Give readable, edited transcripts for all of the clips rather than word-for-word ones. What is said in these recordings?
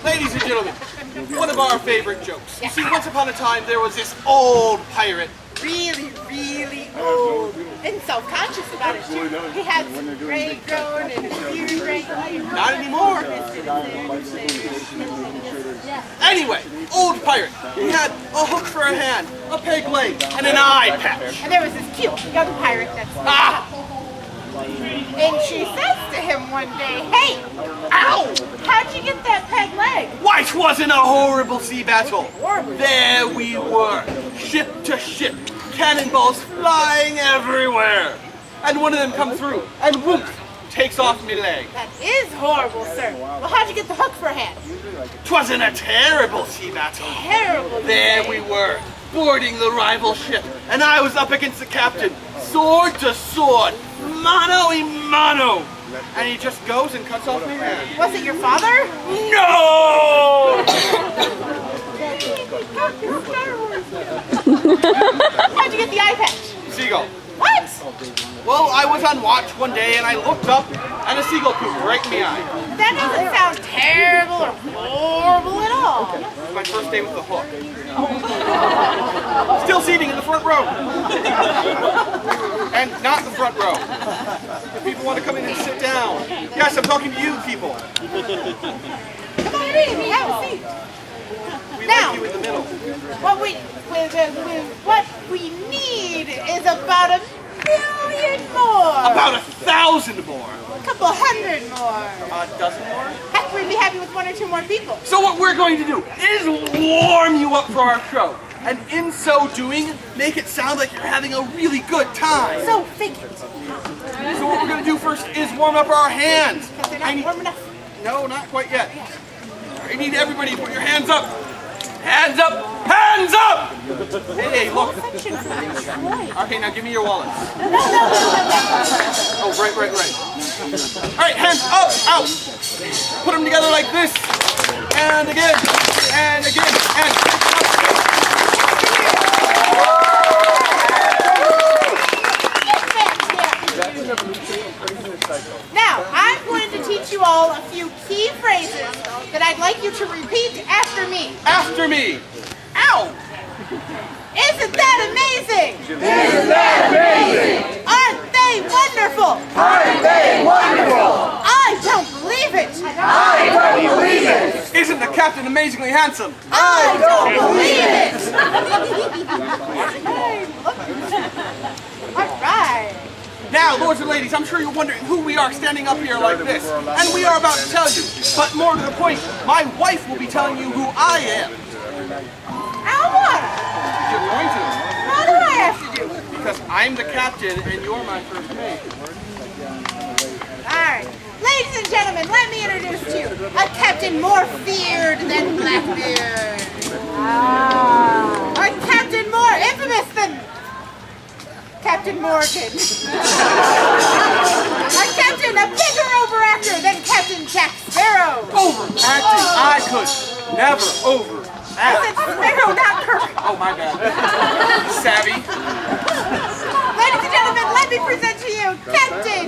Ladies and gentlemen, one of our favorite jokes. You see, once upon a time, there was this old pirate. Really, really old. And self-conscious about it, too. He had some gray growing and a few gray hairs. Not anymore. Anyway, old pirate. He had a hook for a hand, a peg leg, and an eye patch. And there was this cute young pirate that's and she says to him one day, "Hey, ow! How'd you get that peg leg?" Why, 'twasn't a horrible sea battle. Horrible. There we were, ship to ship, cannonballs flying everywhere. And one of them come through, and whoop, takes off me leg. That is horrible, sir. Well, how'd you get the hook for a hand? 'Twasn't a terrible sea battle. Terrible. There we were, boarding the rival ship, and I was up against the captain, sword to sword, mano a mano. And he just goes and cuts off my hand. Was it your father? No! How'd you get the eye patch? Seagull. What? Well, I was on watch one day and I looked up and a seagull pooped right in the eye. That doesn't sound terrible or horrible at all. It was my first day with the hook. Still seating in the front row. And not the front row. If people want to come in and sit down. Yes, I'm talking to you people. Come on in, have a seat. We Now, like you in the middle. what we need is about 1,000,000 more. About 1,000 more. A couple hundred more. A dozen more? Heck, we'd be happy with 1 or 2 more people. So what we're going to do is warm you up for our show. And in so doing, make it sound like you're having a really good time. So figured. So what we're going to do first is warm up our hands. Because they're not warm enough. No, not quite yet. I need everybody to put your hands up. Hands up! Hands up! Hey, look. Okay, now give me your wallets. Oh, right. All right, hands up, out. Put them together like this. And again, and again, and Now, I'm going to teach you all a few key phrases that I'd like you to repeat after me. after me. Ow! Isn't that amazing? Isn't that amazing? Aren't they wonderful? Aren't they wonderful? I don't believe it. I don't believe it. Isn't the captain amazingly handsome? I don't believe it. All right. Now, lords and ladies, I'm sure you're wondering who we are standing up here like this. And we are about to tell you. But more to the point, my wife will be telling you who I am. Alma, You're going to. what do I have to do? Because I'm the captain and you're my first mate. All right. Ladies and gentlemen, let me introduce to you a captain more feared than Blackbeard. A captain more infamous than Captain Morgan. A captain, a bigger overactor than Captain Jack Sparrow. Overacting? I could never overact. I said Sparrow, not Kirk. Oh, my bad. Savvy. Ladies and gentlemen, let me present to you Captain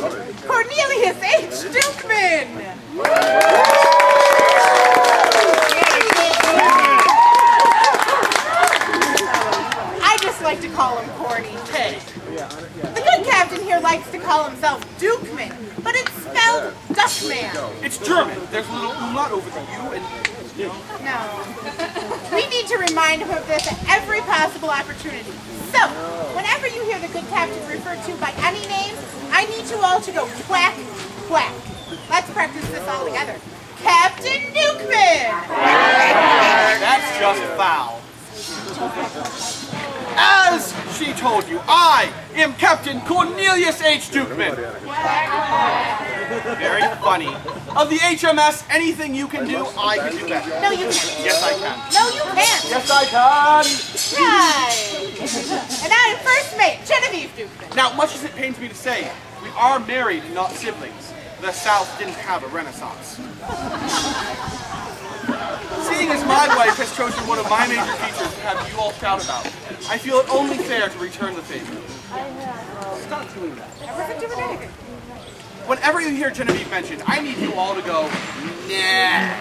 Cornelius H. Dukeman. I just like to call him Corny. Hey. The good captain here likes to call himself Dukeman, but it's spelled Duckman. It's German. There's a little umlaut over the U and... No. We need to remind him of this at every possible opportunity. So, whenever you hear the good captain referred to by any name, I need you all to go quack, quack. Let's practice this all together. Captain Dukeman! That's just foul. As she told you, I am Captain Cornelius H. Dukeman. Very funny. Of the HMS, anything you can do, I can do better. No, you can't. Yes, I can. No, you can't. Yes, I can. Right. And I'm first mate, Genevieve Dukeman. Now, much as it pains me to say, we are married, not siblings. The South didn't have a Renaissance. Seeing as my wife has chosen one of my major features to have you all shout about, I feel it only fair to return the favor. Stop doing that. I wasn't doing anything. Whenever you hear Genevieve mentioned, I need you all to go, nah.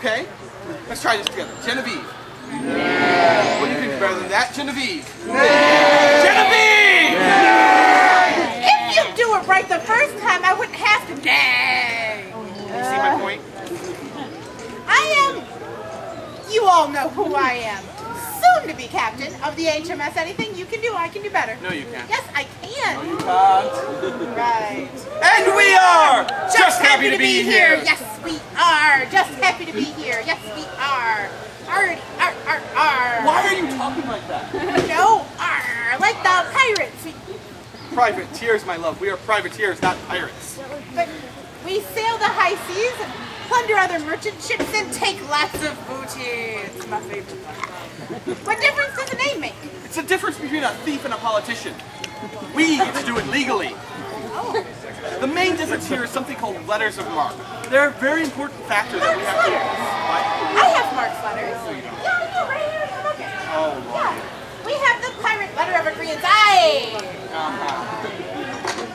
Okay? Let's try this together. Genevieve. Yeah. What do you think is better than that? Genevieve. Yeah. Genevieve! Yeah. If you do it right the first time, I wouldn't have to. Nay. You see my point? You all know who I am. Soon to be captain of the HMS. Anything you can do, I can do better. No, you can't. Yes, I can. No, you can't. Right. And we are just happy to be here. Yes, we are. Just happy to be here. Yes, we are. Arr. Why are you talking like that? No, arr, like the pirates. Privateers, my love. We are privateers, not pirates. But we sail the high seas and plunder other merchant ships and take lots of booty. It's my favorite. What difference does the name make? It's the difference between a thief and a politician. We get to do it legally. Oh. The main difference here is something called letters of marque. They're a very important factor that we have to... What? I have Mark's letters. Yeah, I know, right here. Look at it. Oh, Lord. Yeah. We have the pirate letter of agreeance. Aye.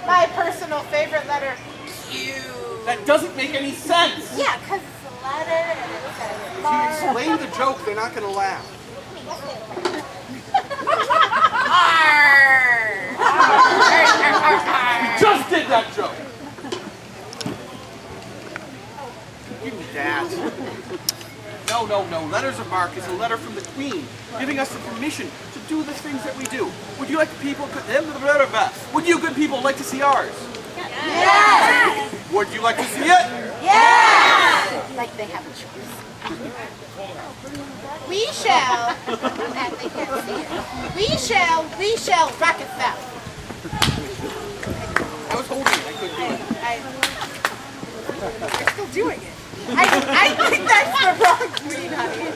My personal favorite letter, Q. That doesn't make any sense. Yeah, because it's a letter and it says If you Mark. explain the joke, they're not going to laugh. You just did that joke. Give me that. No. Letters of marque is a letter from the Queen, giving us the permission to do the things that we do. Would you like the people? Would you good people like to see ours? Yes. Would you like to see it? Yes. Like they have a choice. We shall. They can't see it. We shall Rockefeller. I was holding it. I couldn't do it. You're still doing it. I think that's the wrong tweet, honey.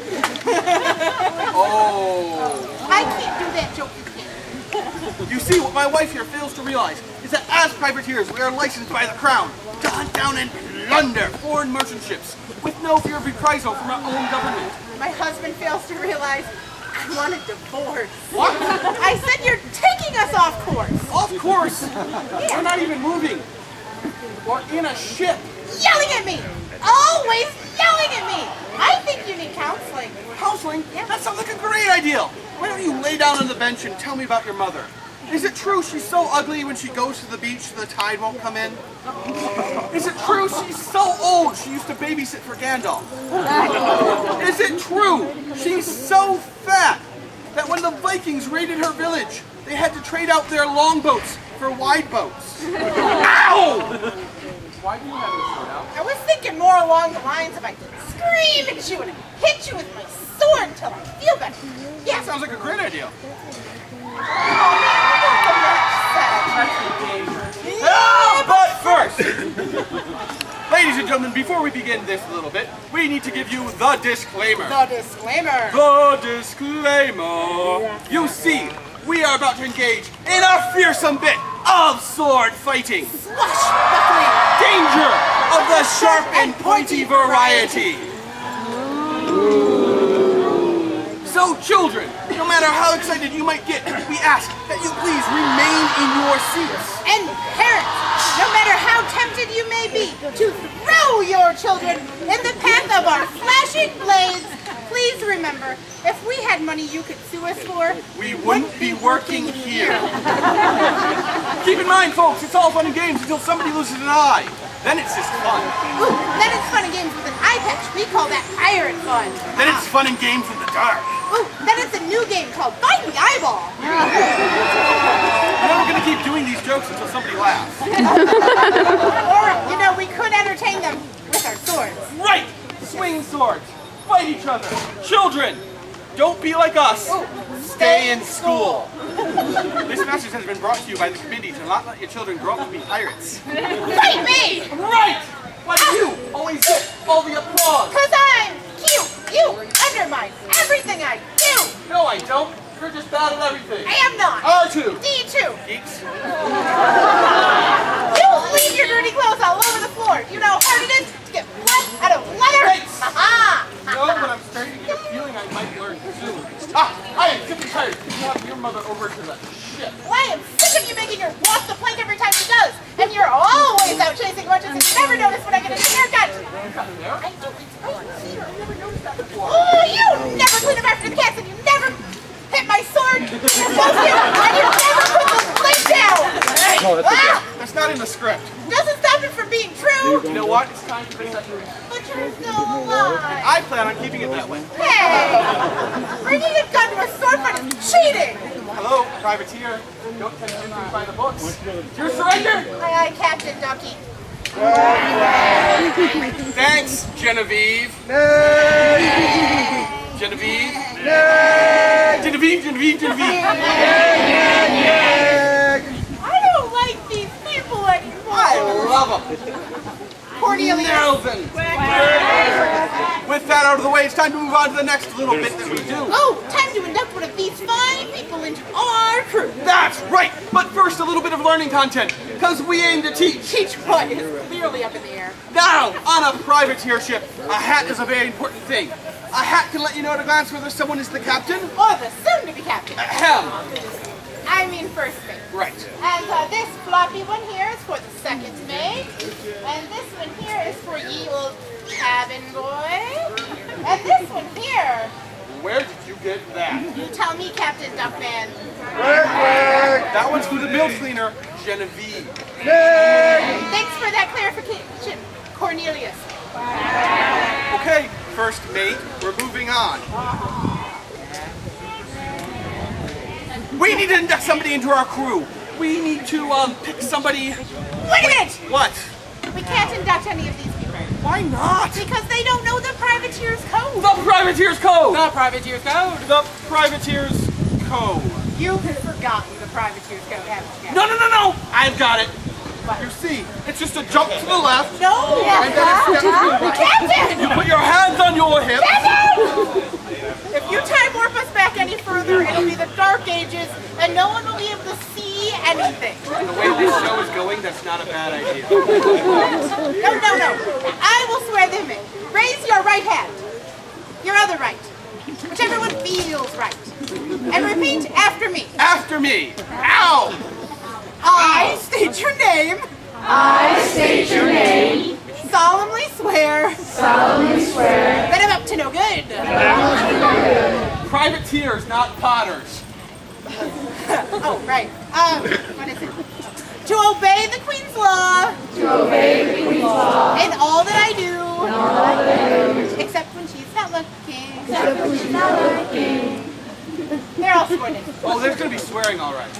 Oh. I can't do that joke. You can't. You see, what my wife here fails to realize is that as privateers, we are licensed by the Crown to hunt down and plunder foreign merchant ships with no fear of reprisal from our own government. My husband fails to realize I want a divorce. What? I said you're taking us off course. Of course. We're not even moving. We're in a ship. Yelling at me. Always yelling at me. I think you need counseling. Counseling? Yeah. That sounds like a great idea. Why don't you lay down on the bench and tell me about your mother? Is it true she's so ugly when she goes to the beach the tide won't come in? Is it true she's so old she used to babysit for Gandalf? Is it true she's so fat that when the Vikings raided her village, they had to trade out their longboats for wide boats? Ow! Why do you have this sword out? I was thinking more along the lines of I could scream at you and hit you with my sword until I feel better. Yeah. Sounds like a great idea. But first, ladies and gentlemen, before we begin this a little bit, we need to give you the disclaimer. The disclaimer. The disclaimer. You see, we are about to engage in a fearsome bit of sword fighting. Swashbuckling. Danger of the sharp and pointy variety. So children, no matter how excited you might get, we ask that you please remain in your seats. And parents, no matter how tempted you may be to throw your children in the path of our flashing blades, please remember, if we had money you could sue us for, We wouldn't be working here. Keep in mind, folks, it's all fun and games until somebody loses an eye. Then it's just fun. ooh, then it's fun and games with an eye patch. We call that pirate fun. Then it's fun and games in the dark. Ooh, then it's a new game called Find the Eyeball. You know, we're going to keep doing these jokes until somebody laughs. Or, you know, we could entertain them with our swords. Right! Swing swords. Fight each other. Children, don't be like us. Stay in school. This message has been brought to you by the committee to not let your children grow up to be pirates. Fight me! Right! Why do you always get all the applause? Because I'm cute. You undermine everything I do. No, I don't. You're just bad at everything. I am not. R2. D2. Geeks. You leave your dirty clothes all over the floor. You know how hard it is to get blood out of leather? Thanks. Ha-ha! No, but I'm starting to get a feeling I might learn soon. I am sick and tired of having your mother over to the ship. Well, I am sick of you making her walk the plank every time she does. And you're always out chasing lunches and you never notice when I get a haircut. There? I do. It's right here. I never noticed that before. Oh, you never clean up after the cats, and you never hit my sword. You're supposed to, and you never put the blade down. That's not in the script. Doesn't stop it from being true. You know what? It's time to fix that. But you're still alive. I plan on keeping it that way. Hey, bringing a gun to a sword fight is cheating. Hello, privateer. Don't tempt me by the books. Your surrender. Aye, aye, Captain Ducky. Thanks, Genevieve. Genevieve. Genevieve. I don't like these people anymore. I love them. Cornelius. Nelson. With that out of the way, it's time to move on to the next little bit that we do. Oh, time to induct one of these fine people into our crew. That's right. But first, a little bit of learning content, because we aim to teach. Teach what is clearly up in the air. Now, on a privateer ship, a hat is a very important thing. A hat can let you know at a glance whether someone is the captain. Or the soon-to-be captain. Ahem. I mean first mate. Right. And this floppy one here is for the second mate. And this one here is for ye old cabin boy. And this one here, Where did you get that? you tell me, Captain Duckman. That one's for the bilge cleaner, Genevieve. Thanks for that clarification, Cornelius. Okay, first mate, we're moving on. We need to induct somebody into our crew. We need to pick somebody. Wait a minute! What? We can't induct any of these people. Why not? Because they don't know the privateer's code. The privateer's code. The privateer's code. The privateer's code. You've forgotten the privateer's code, haven't you? No! I've got it. You see, it's just a jump to the left. No! And then a step to the right. Captain! You put your hands on your hips. If you time warp us back any further, it'll be the Dark Ages, and no one will be able to see anything. The way this show is going, that's not a bad idea. No. I will swear them in. Raise your right hand. Your other right. Whichever one feels right. And repeat after me. After me. Ow! I state your name. I state your name, Solemnly swear solemnly swear that I'm up to no good. Privateers, not potters. Oh, right. What is it? To obey the Queen's law. to obey the Queen's law, In all that I do. and all that I do, Except when she's not looking. except when she's not looking. They're all sworn in. Oh, there's going to be swearing, all right.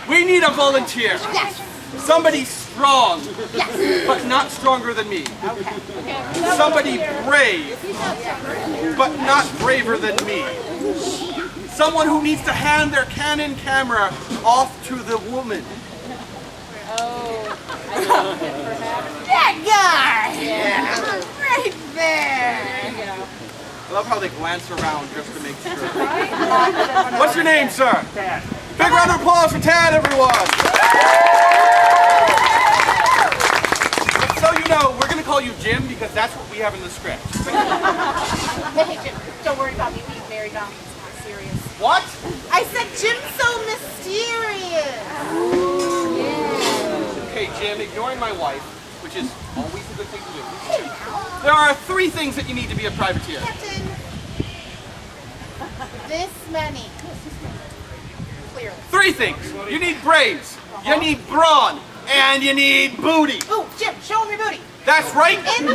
We need a volunteer. Yes. Somebody strong, Yes. but not stronger than me. Okay. Somebody brave, but not braver than me. Someone who needs to hand their Canon camera off to the woman. That guy! Yeah. Right there! I love how they glance around just to make sure. What's your name, sir? Tad. Big round of applause for Tad, everyone. So you know, we're going to call you Jim because that's what we have in the script. Hey, Jim, don't worry about me being married on. It's not serious. What? I said Jim's so mysterious. Okay, Jim, ignoring my wife, which is always a good thing to do. There are 3 things that you need to be a privateer. Captain, this many. Clearly. 3 things. You need brains, you need brawn, and you need booty. Ooh, Jim, show him your booty. That's right. In the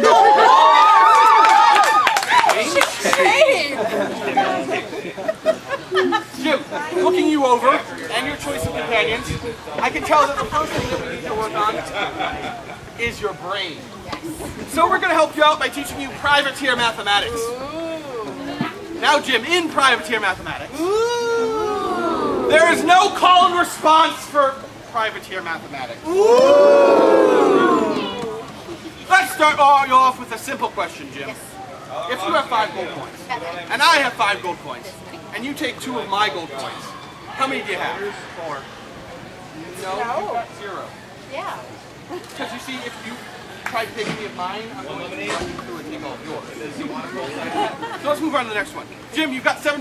Jim, looking you over and your choice of companions, I can tell that the first thing that we need to work on is your brain. So we're going to help you out by teaching you privateer mathematics. Now, Jim, in privateer mathematics, there is no call and response for privateer mathematics. Let's start you off with a simple question, Jim. If you have 5 gold coins, and I have 5 gold coins, and you take 2 of my gold coins, how many do you have? 4. No, you've got 0. Yeah. Because you see, if you try to take any of mine, I'm going to let you through and take all of yours. So let's move on to the next one. Jim, you've got 7